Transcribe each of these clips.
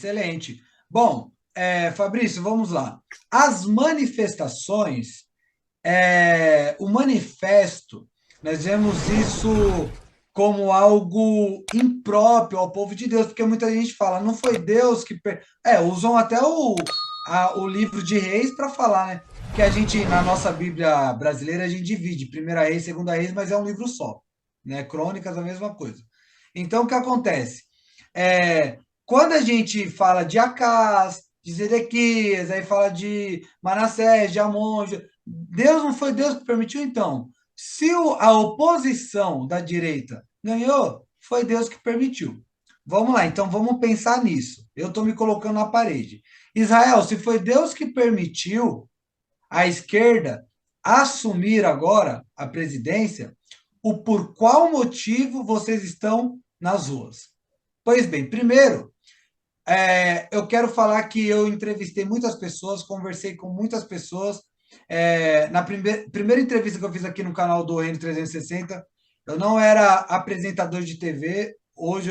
Excelente. Bom, Fabrício, vamos lá. As manifestações, o manifesto, nós vemos isso como algo impróprio ao povo de Deus, porque muita gente fala, não foi Deus que. Usam até o livro de Reis para falar, né? Que a gente, na nossa Bíblia brasileira, a gente divide Primeira Reis, Segunda Reis, mas é um livro só, né? Crônicas, a mesma coisa. Então, o que acontece? Quando a gente fala de Acás, de Zedequias, aí fala de Manassés, de Amon, Deus não foi Deus que permitiu, então. Se a oposição da direita ganhou, foi Deus que permitiu. Vamos lá, então vamos pensar nisso. Eu estou me colocando na parede. Israel, se foi Deus que permitiu a esquerda assumir agora a presidência, o por qual motivo vocês estão nas ruas? Pois bem, primeiro, eu quero falar que eu entrevistei muitas pessoas, conversei com muitas pessoas. Na primeira entrevista que eu fiz aqui no canal do N360, eu não era apresentador de TV. Hoje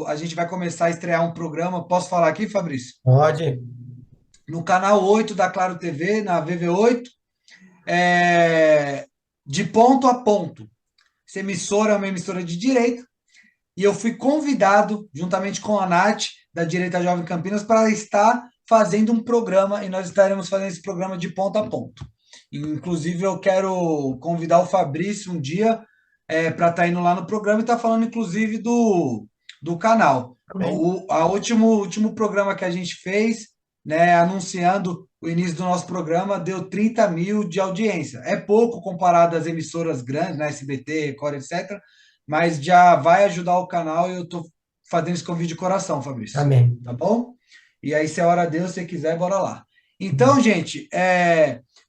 a gente vai começar a estrear um programa. Posso falar aqui, Fabrício? Pode. No canal 8 da Claro TV, na VV8, é, de ponto a ponto. Essa emissora é uma emissora de direita. E eu fui convidado, juntamente com a Nath, da Direita Jovem Campinas, para estar fazendo um programa, e nós estaremos fazendo esse programa de ponta a ponta. Inclusive, eu quero convidar o Fabrício um dia para estar indo lá no programa e estar falando, inclusive, do canal. Amém. Último programa que a gente fez, né, anunciando o início do nosso programa, deu 30 mil de audiência. É pouco comparado às emissoras grandes, né, SBT, Record, etc., mas já vai ajudar o canal e eu tô fazendo esse convite de coração, Fabrício. Amém. Tá bom? E aí, se é hora Deus, se quiser, bora lá. Então, gente,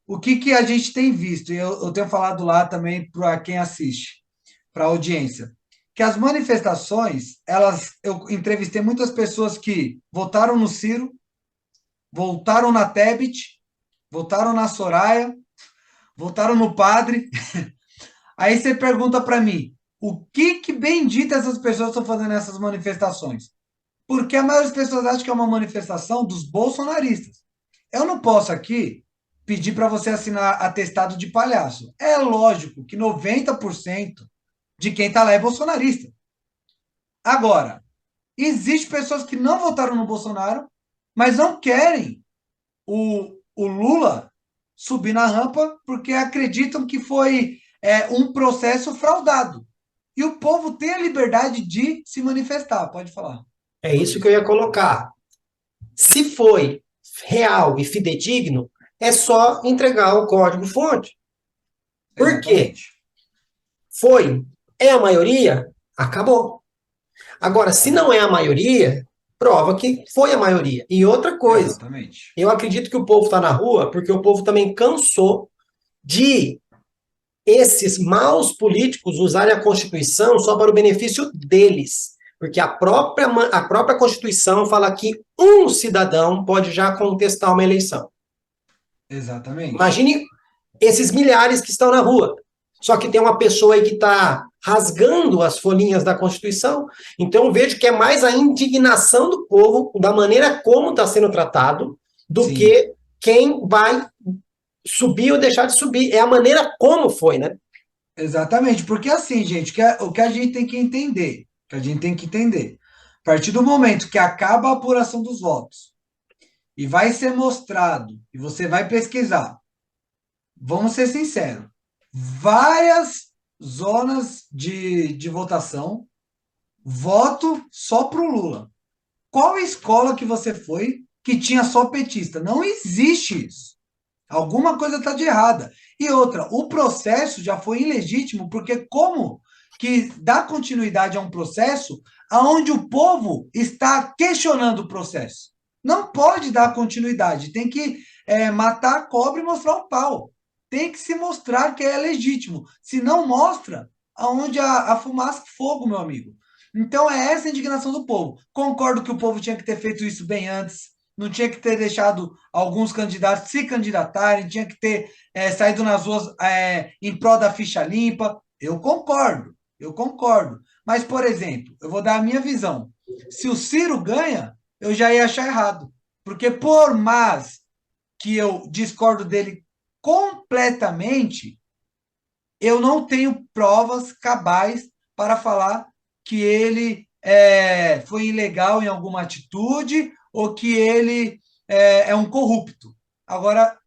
o que a gente tem visto, e eu tenho falado lá também para quem assiste, para a audiência, que as manifestações, eu entrevistei muitas pessoas que votaram no Ciro, votaram na Tebet, votaram na Soraya, votaram no Padre. Aí você pergunta para mim, o que bendita essas pessoas estão fazendo nessas manifestações? Porque a maioria das pessoas acha que é uma manifestação dos bolsonaristas. Eu não posso aqui pedir para você assinar atestado de palhaço. É lógico que 90% de quem está lá é bolsonarista. Agora, existem pessoas que não votaram no Bolsonaro, mas não querem o Lula subir na rampa porque acreditam que foi um processo fraudado. E o povo tem a liberdade de se manifestar. Pode falar, É isso que eu Fabrício. ia colocar. Se foi real e fidedigno, é só entregar o código-fonte. Por quê? Exatamente. Foi. É a maioria? Acabou. Agora, se não é a maioria, prova que foi a maioria. E outra coisa, Exatamente. eu acredito que o povo está na rua porque o povo também cansou de esses maus políticos usarem a Constituição só para o benefício deles. Porque a própria Constituição fala que um cidadão pode já contestar uma eleição. Exatamente. Imagine esses milhares que estão na rua. Só que tem uma pessoa aí que está rasgando as folhinhas da Constituição. Então, eu vejo que é mais a indignação do povo, da maneira como está sendo tratado, do Sim. que quem vai subir ou deixar de subir. É a maneira como foi, né? Exatamente. Porque assim, gente, o que a gente tem que entender, a partir do momento que acaba a apuração dos votos e vai ser mostrado, e você vai pesquisar, vamos ser sinceros, várias zonas de votação, voto só para o Lula. Qual escola que você foi que tinha só petista? Não existe isso. Alguma coisa está de errada. E outra, o processo já foi ilegítimo, porque como que dá continuidade a um processo aonde o povo está questionando o processo? Não pode dar continuidade, tem que matar a cobra e mostrar o pau. Tem que se mostrar que é legítimo. Se não mostra, aonde a fumaça, fogo, meu amigo. Então é essa a indignação do povo. Concordo que o povo tinha que ter feito isso bem antes, não tinha que ter deixado alguns candidatos se candidatarem, tinha que ter saído nas ruas em prol da ficha limpa. Eu concordo, eu concordo. Mas, por exemplo, eu vou dar a minha visão. Se o Ciro ganha, eu já ia achar errado. Porque por mais que eu discordo dele completamente, eu não tenho provas cabais para falar que ele foi ilegal em alguma atitude ou que ele é um corrupto. Agora,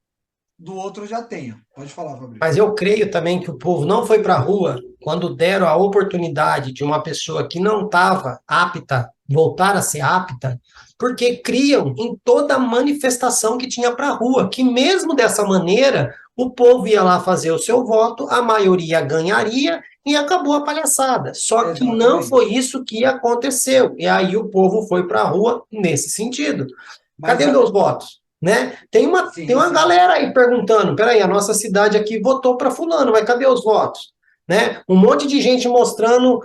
do outro eu já tenho. Pode falar, Fabrício. Mas eu creio também que o povo não foi para a rua quando deram a oportunidade de uma pessoa que não estava apta voltar a ser apta, porque criam em toda manifestação que tinha para a rua, que mesmo dessa maneira o povo ia lá fazer o seu voto, a maioria ganharia e acabou a palhaçada. Só que não foi Exatamente. isso que aconteceu. E aí o povo foi para a rua nesse sentido. Mas, Cadê meus votos? Né? Tem sim, uma sim. galera aí perguntando, peraí, a nossa cidade aqui votou para fulano, mas cadê os votos? Né? Um monte de gente mostrando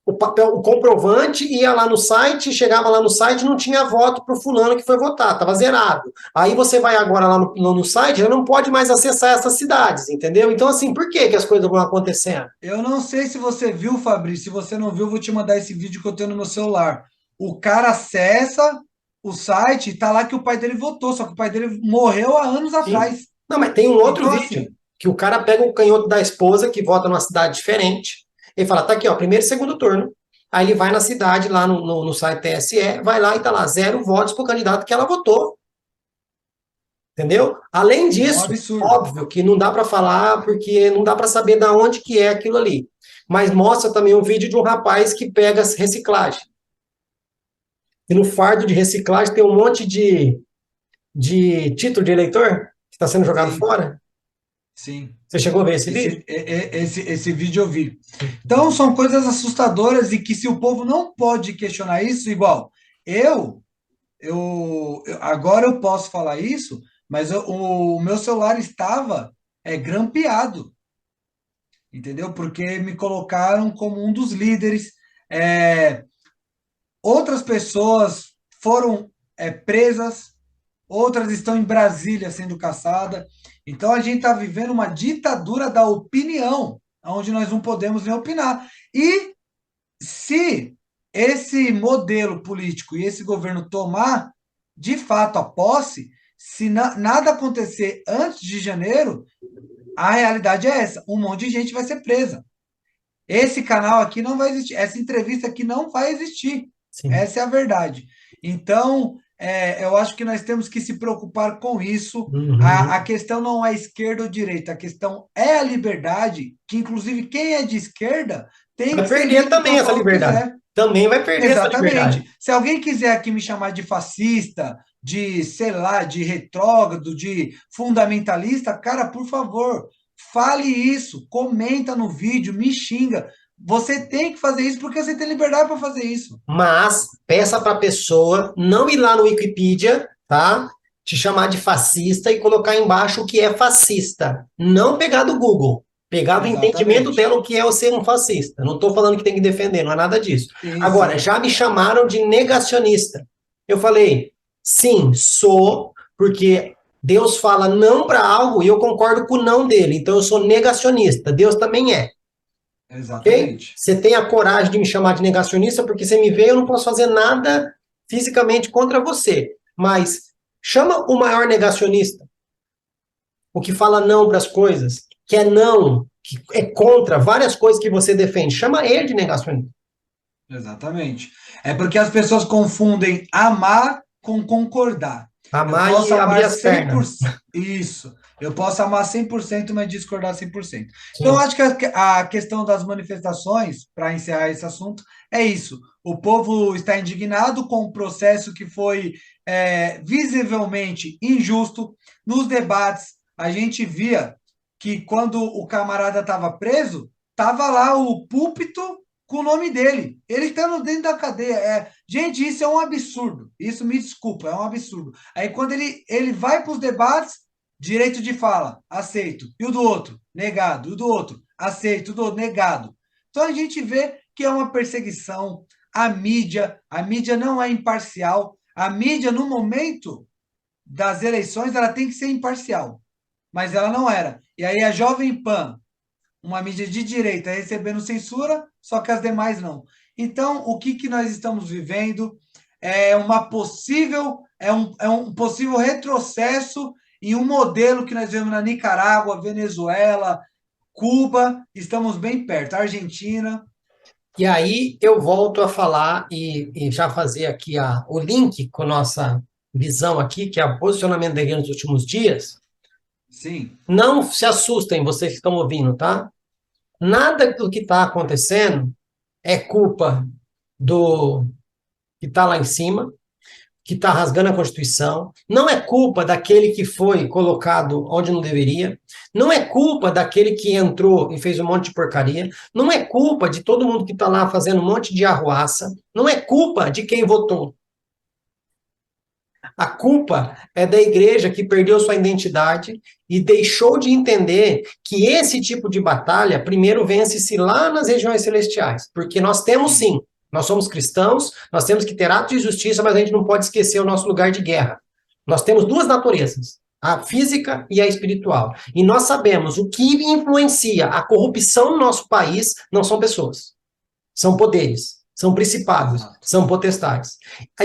o papel, o comprovante, ia lá no site, chegava lá no site, não tinha voto para o fulano que foi votar, estava zerado. Aí você vai agora lá no site, já não pode mais acessar essas cidades, entendeu? Então, assim, por que as coisas vão acontecendo? Eu não sei se você viu, Fabrício. Se você não viu, eu vou te mandar esse vídeo que eu tenho no meu celular. O cara acessa o site e tá lá que o pai dele votou, só que o pai dele morreu há anos Sim. atrás. Não, mas tem um outro Então, vídeo assim, que o cara pega o canhoto da esposa que vota numa cidade diferente. Ele fala, tá aqui, ó, primeiro e segundo turno. Aí ele vai na cidade, lá no site TSE, vai lá e tá lá, 0 votos pro candidato que ela votou. Entendeu? Além é um disso, absurdo. óbvio que não dá para falar, porque não dá para saber da onde que é aquilo ali. Mas mostra também um vídeo de um rapaz que pega reciclagem. E no fardo de reciclagem tem um monte de título de eleitor que está sendo jogado Sim, fora. sim. Você chegou a ver esse vídeo? Esse vídeo eu vi. Então, são coisas assustadoras e que se o povo não pode questionar isso, igual eu, agora eu posso falar isso, mas o meu celular estava grampeado, entendeu? Porque me colocaram como um dos líderes. É, outras pessoas foram presas, outras estão em Brasília sendo caçadas. Então a gente está vivendo uma ditadura da opinião, onde nós não podemos nem opinar. E se esse modelo político e esse governo tomar de fato a posse, se nada acontecer antes de janeiro, a realidade é essa: um monte de gente vai ser presa. Esse canal aqui não vai existir, essa entrevista aqui não vai existir. Sim. Essa é a verdade. Então, eu acho que nós temos que se preocupar com isso. A Uhum. questão não é esquerda ou direita, a questão é a liberdade, que inclusive quem é de esquerda tem Vai que ser perder livre também para essa falar o que liberdade. quiser. Também vai perder essa liberdade. Exatamente. Se alguém quiser aqui me chamar de fascista, de, sei lá, de retrógrado, de fundamentalista, cara, por favor, fale isso, comenta no vídeo, me xinga. Você tem que fazer isso porque você tem liberdade para fazer isso. Mas peça para a pessoa não ir lá no Wikipedia, tá? Te chamar de fascista e colocar embaixo o que é fascista. Não pegar do Google. Pegar do entendimento Exatamente. dela o que é o ser um fascista. Não estou falando que tem que defender, não é nada disso. Sim, Agora, sim. já me chamaram de negacionista. Eu falei, sim, sou, porque Deus fala não para algo e eu concordo com o não dele. Então eu sou negacionista. Deus também é. Ok? Exatamente. Você tem a coragem de me chamar de negacionista porque você me vê, eu não posso fazer nada fisicamente contra você. Mas chama o maior negacionista, o que fala não para as coisas, que é não, que é contra várias coisas que você defende. Chama ele de negacionista. Exatamente. É porque as pessoas confundem amar com concordar. Eu Amar posso e abrir amar as 100%. pernas. Isso. Eu posso amar 100%, mas discordar 100%. Então, eu Sim. acho que a questão das manifestações, para encerrar esse assunto, é isso. O povo está indignado com o processo que foi visivelmente injusto. Nos debates, a gente via que quando o camarada estava preso, estava lá o púlpito com o nome dele. Ele estando dentro da cadeia. Gente, isso é um absurdo. Isso me desculpa, é um absurdo. Aí quando ele vai para os debates, direito de fala, aceito. E o do outro, negado. E o do outro, aceito. E o do outro, negado. Então a gente vê que é uma perseguição. A mídia não é imparcial. A mídia, no momento das eleições, ela tem que ser imparcial. Mas ela não era. E aí a Jovem Pan, uma mídia de direita recebendo censura, só que as demais não. Então, o que nós estamos vivendo? é um possível retrocesso em um modelo que nós vemos na Nicarágua, Venezuela, Cuba, estamos bem perto, Argentina. E aí eu volto a falar e já fazer aqui o link com a nossa visão aqui, que é o posicionamento da igreja nos últimos dias. Sim. Não se assustem, vocês que estão ouvindo, tá? Nada do que está acontecendo é culpa do que está lá em cima, que está rasgando a Constituição, não é culpa daquele que foi colocado onde não deveria, não é culpa daquele que entrou e fez um monte de porcaria, não é culpa de todo mundo que está lá fazendo um monte de arruaça, não é culpa de quem votou. A culpa é da igreja que perdeu sua identidade e deixou de entender que esse tipo de batalha primeiro vence-se lá nas regiões celestiais. Porque nós temos sim, nós somos cristãos, nós temos que ter atos de justiça, mas a gente não pode esquecer o nosso lugar de guerra. Nós temos duas naturezas, a física e a espiritual. E nós sabemos o que influencia a corrupção no nosso país não são pessoas, são poderes, são principados, Exato. são potestades.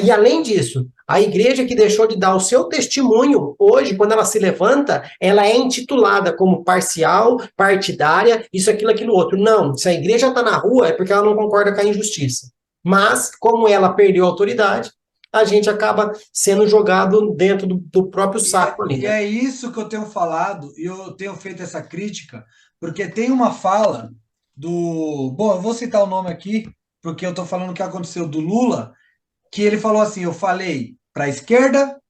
E além disso, a igreja que deixou de dar o seu testemunho, hoje, quando ela se levanta, ela é intitulada como parcial, partidária, isso, aquilo, outro. Não, se a igreja está na rua é porque ela não concorda com a injustiça. Mas, como ela perdeu a autoridade, a gente acaba sendo jogado dentro do próprio saco ali, E né? é isso que eu tenho falado, e eu tenho feito essa crítica, porque tem uma fala do. Bom, eu vou citar o nome aqui, porque eu estou falando o que aconteceu do Lula, que ele falou assim: eu falei para a esquerda,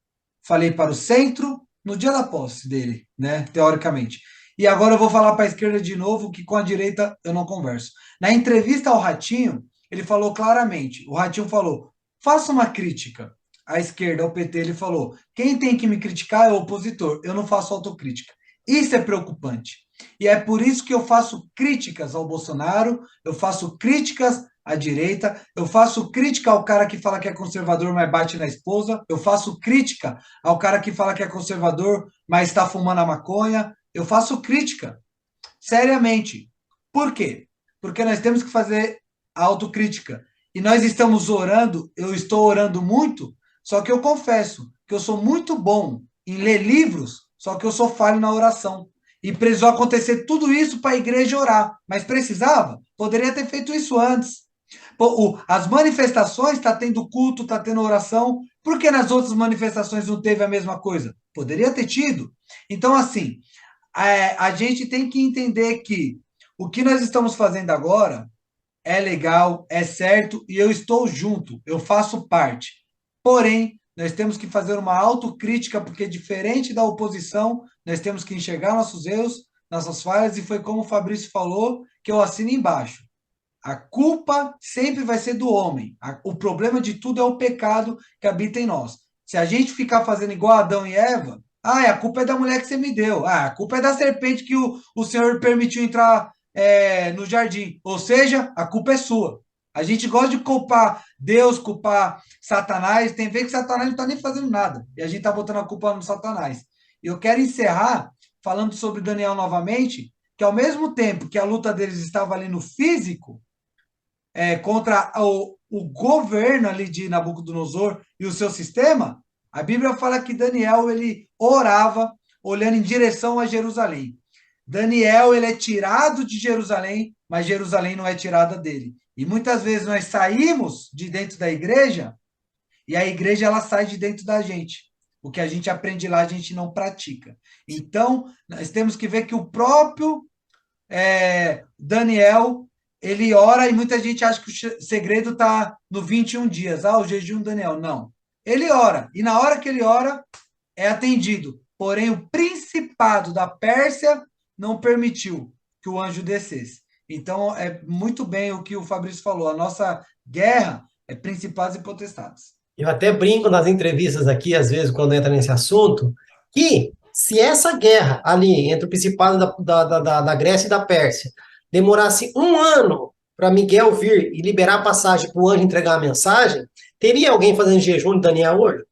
falei para o centro, no dia da posse dele, né? Teoricamente. E agora eu vou falar para a esquerda de novo, que com a direita eu não converso. Na entrevista ao Ratinho, ele falou claramente: o Ratinho falou, faça uma crítica à esquerda, ao PT. Ele falou: quem tem que me criticar é o opositor, eu não faço autocrítica. Isso é preocupante. E é por isso que eu faço críticas ao Bolsonaro, eu faço críticas à direita, eu faço crítica ao cara que fala que é conservador, mas bate na esposa, eu faço crítica ao cara que fala que é conservador, mas está fumando a maconha, eu faço crítica, seriamente. Por quê? Porque nós temos que fazer a autocrítica. E nós estamos orando, eu estou orando muito, só que eu confesso que eu sou muito bom em ler livros, só que eu sou falho na oração. E precisou acontecer tudo isso para a igreja orar. Mas precisava? Poderia ter feito isso antes. Pô, as manifestações, está tendo culto, está tendo oração. Por que nas outras manifestações não teve a mesma coisa? Poderia ter tido. Então, assim, a gente tem que entender que o que nós estamos fazendo agora é legal, é certo, e eu estou junto, eu faço parte. Porém, nós temos que fazer uma autocrítica, porque diferente da oposição, nós temos que enxergar nossos erros, nossas falhas, e foi como o Fabrício falou, que eu assino embaixo. A culpa sempre vai ser do homem. O problema de tudo é o pecado que habita em nós. Se a gente ficar fazendo igual Adão e Eva, a culpa é da mulher que você me deu. A culpa é da serpente que o Senhor permitiu entrar no jardim. Ou seja, a culpa é sua. A gente gosta de culpar Deus, culpar Satanás. Tem vezes que Satanás não está nem fazendo nada. E a gente está botando a culpa no Satanás. Eu quero encerrar falando sobre Daniel novamente, que ao mesmo tempo que a luta deles estava ali no físico, contra o governo ali de Nabucodonosor e o seu sistema, a Bíblia fala que Daniel ele orava olhando em direção a Jerusalém. Daniel ele é tirado de Jerusalém, mas Jerusalém não é tirada dele. E muitas vezes nós saímos de dentro da igreja e a igreja ela sai de dentro da gente. O que a gente aprende lá a gente não pratica. Então nós temos que ver que o próprio Daniel, ele ora e muita gente acha que o segredo está no 21 dias. O jejum do Daniel. Não. Ele ora. E na hora que ele ora, é atendido. Porém, o principado da Pérsia não permitiu que o anjo descesse. Então, é muito bem o que o Fabrício falou. A nossa guerra é principados e potestades. Eu até brinco nas entrevistas aqui, às vezes, quando entra nesse assunto, que se essa guerra ali entre o principado da Grécia e da Pérsia demorasse um ano para Miguel vir e liberar a passagem para o anjo entregar a mensagem, teria alguém fazendo jejum de Daniel hoje?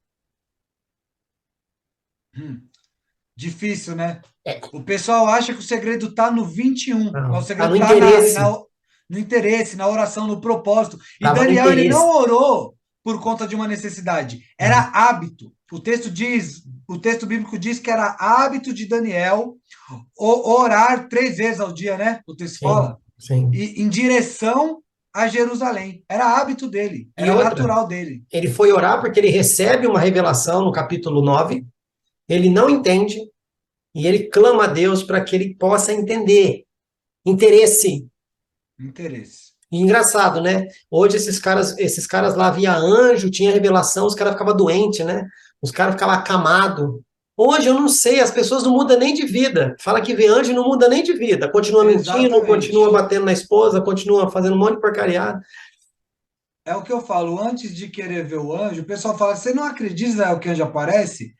Difícil, né? É, O pessoal acha que o segredo está no 21, mas não, o tá segredo no está interesse. no interesse, na oração, no propósito. E Tava no Daniel, ele não interesse. orou por conta de uma necessidade. Era hábito. O texto bíblico diz que era hábito de Daniel orar 3 vezes ao dia, né? O texto Sim, fala. sim. E em direção a Jerusalém. Era hábito dele, E era outra, natural dele. ele foi orar porque ele recebe uma revelação no capítulo 9, ele não entende, e ele clama a Deus para que ele possa entender. Interesse. Interesse. E engraçado, né? Hoje esses caras lá via anjo, tinha revelação, os caras ficavam doentes, né? Os caras ficavam acamados. Hoje eu não sei, as pessoas não mudam nem de vida. Fala que vê anjo e não muda nem de vida. Continua mentindo, continua Exatamente. batendo na esposa, continua fazendo um monte de porcariada. É o que eu falo, antes de querer ver o anjo, o pessoal fala, você não acredita, Israel, que anjo aparece?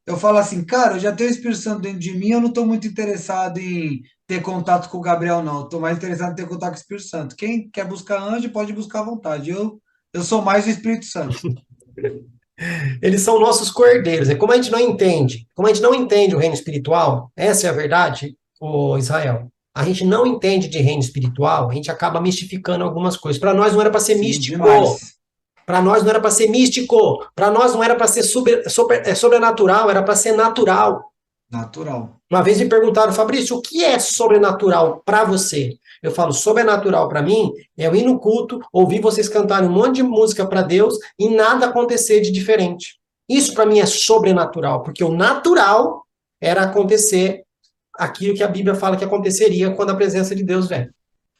Eu falo assim, cara, eu já tenho o Espírito Santo dentro de mim, eu não estou muito interessado em ter contato com o Gabriel, não. Estou mais interessado em ter contato com o Espírito Santo. Quem quer buscar anjo, pode buscar à vontade. Eu sou mais o Espírito Santo. Eles são nossos cordeiros. É como a gente não entende. Como a gente não entende o reino espiritual, essa é a verdade, o Israel. A gente não entende de reino espiritual, a gente acaba mistificando algumas coisas. Para nós não era para ser Sim, místico. demais. Para nós não era para ser místico. Para nós não era para ser sobrenatural, era para ser natural. Natural. Uma vez me perguntaram, Fabrício, o que é sobrenatural para você? Eu falo, sobrenatural para mim é eu ir no culto, ouvir vocês cantarem um monte de música para Deus e nada acontecer de diferente. Isso para mim é sobrenatural, porque o natural era acontecer aquilo que a Bíblia fala que aconteceria quando a presença de Deus vem.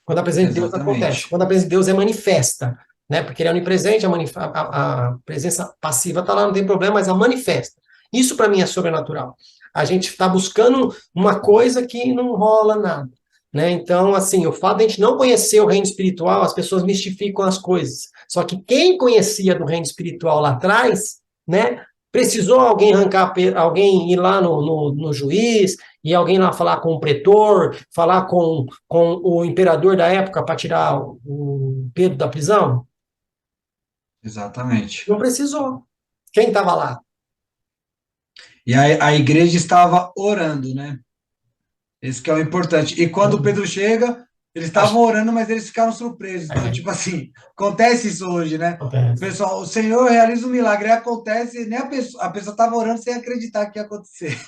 Quando a presença de Deus acontece, Exatamente. quando a presença de Deus é manifesta, né? Porque ele é onipresente, a presença passiva está lá, não tem problema, mas a manifesta. Isso para mim é sobrenatural. A gente está buscando uma coisa que não rola nada. Né? Então, assim, o fato de a gente não conhecer o reino espiritual, as pessoas mistificam as coisas. Só que quem conhecia do reino espiritual lá atrás, né, precisou alguém arrancar, alguém ir lá no juiz, e alguém lá falar com o pretor, falar com o imperador da época para tirar o Pedro da prisão? Exatamente. Não precisou. Quem estava lá? E a igreja estava orando, né? Esse que é o importante. E quando Pedro chega, eles estavam orando, mas eles ficaram surpresos. Então, tipo assim, acontece isso hoje, né? O Acontece. pessoal, o Senhor realiza um milagre, aí acontece, e nem a pessoa estava orando sem acreditar que ia acontecer.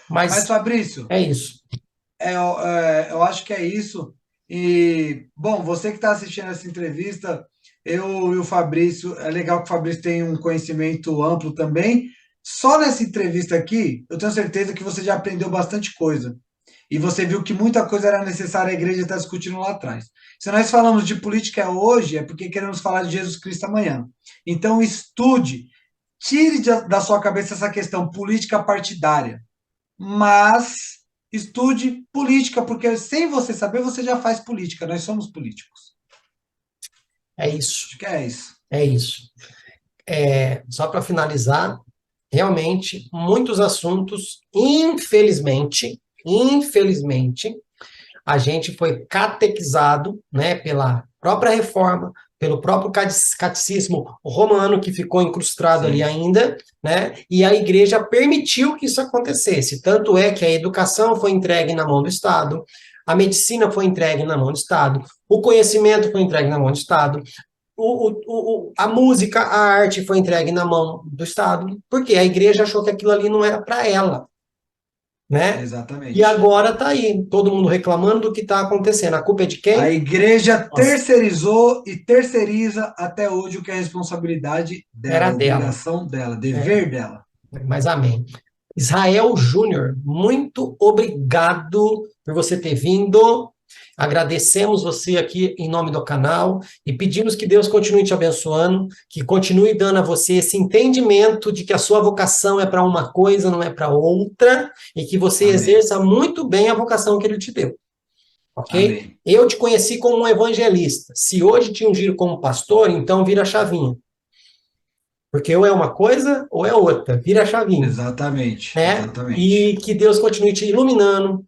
Mas, Mas Fabrício, é isso. eu acho que é isso. E, bom, você que está assistindo essa entrevista, eu e o Fabrício, é legal que o Fabrício tem um conhecimento amplo também. Só nessa entrevista aqui, eu tenho certeza que você já aprendeu bastante coisa. E você viu que muita coisa era necessária a igreja estar discutindo lá atrás. Se nós falamos de política hoje, é porque queremos falar de Jesus Cristo amanhã. Então, estude, tire da sua cabeça essa questão política partidária, mas estude política, porque sem você saber, você já faz política. Nós somos políticos. É isso. Acho que é isso. É isso. Só para finalizar, realmente, muitos assuntos, infelizmente, a gente foi catequizado, né, pela própria reforma, pelo próprio catecismo romano, que ficou incrustado ali Sim, ainda, né, e a igreja permitiu que isso acontecesse. Tanto é que a educação foi entregue na mão do Estado, a medicina foi entregue na mão do Estado, o conhecimento foi entregue na mão do Estado, a música, a arte foi entregue na mão do Estado, porque a igreja achou que aquilo ali não era para ela, né? E exatamente. agora está aí, todo mundo reclamando do que está acontecendo. A culpa é de A quem? igreja Nossa, terceirizou e terceiriza até hoje o que é responsabilidade era dela, dela. obrigação dela, É, dever dela. mas amém. Israel Júnior, muito obrigado por você ter vindo. Agradecemos você aqui em nome do canal e pedimos que Deus continue te abençoando, que continue dando a você esse entendimento de que a sua vocação é para uma coisa, não é para outra, e que você Amém. exerça muito bem a vocação que ele te deu. Ok? Amém. Eu te conheci como um evangelista. Se hoje te ungir como pastor, então vira a chavinha. Porque ou é uma coisa ou é outra. Vira a chavinha. Exatamente. Né? Exatamente. E que Deus continue te iluminando,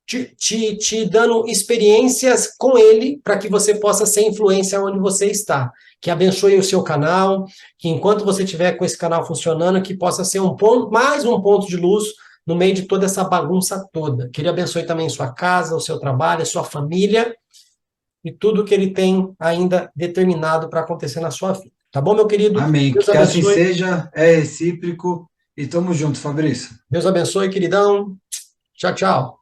te dando experiências com Ele, para que você possa ser influência onde você está. Que abençoe o seu canal, que enquanto você estiver com esse canal funcionando, que possa ser um ponto, mais um ponto de luz no meio de toda essa bagunça toda. Que Ele abençoe também sua casa, o seu trabalho, a sua família e tudo que Ele tem ainda determinado para acontecer na sua vida. Tá bom, meu querido? Amém. Deus Que assim abençoe. seja, é recíproco e tamo junto, Fabrício. Deus abençoe, queridão. Tchau, tchau.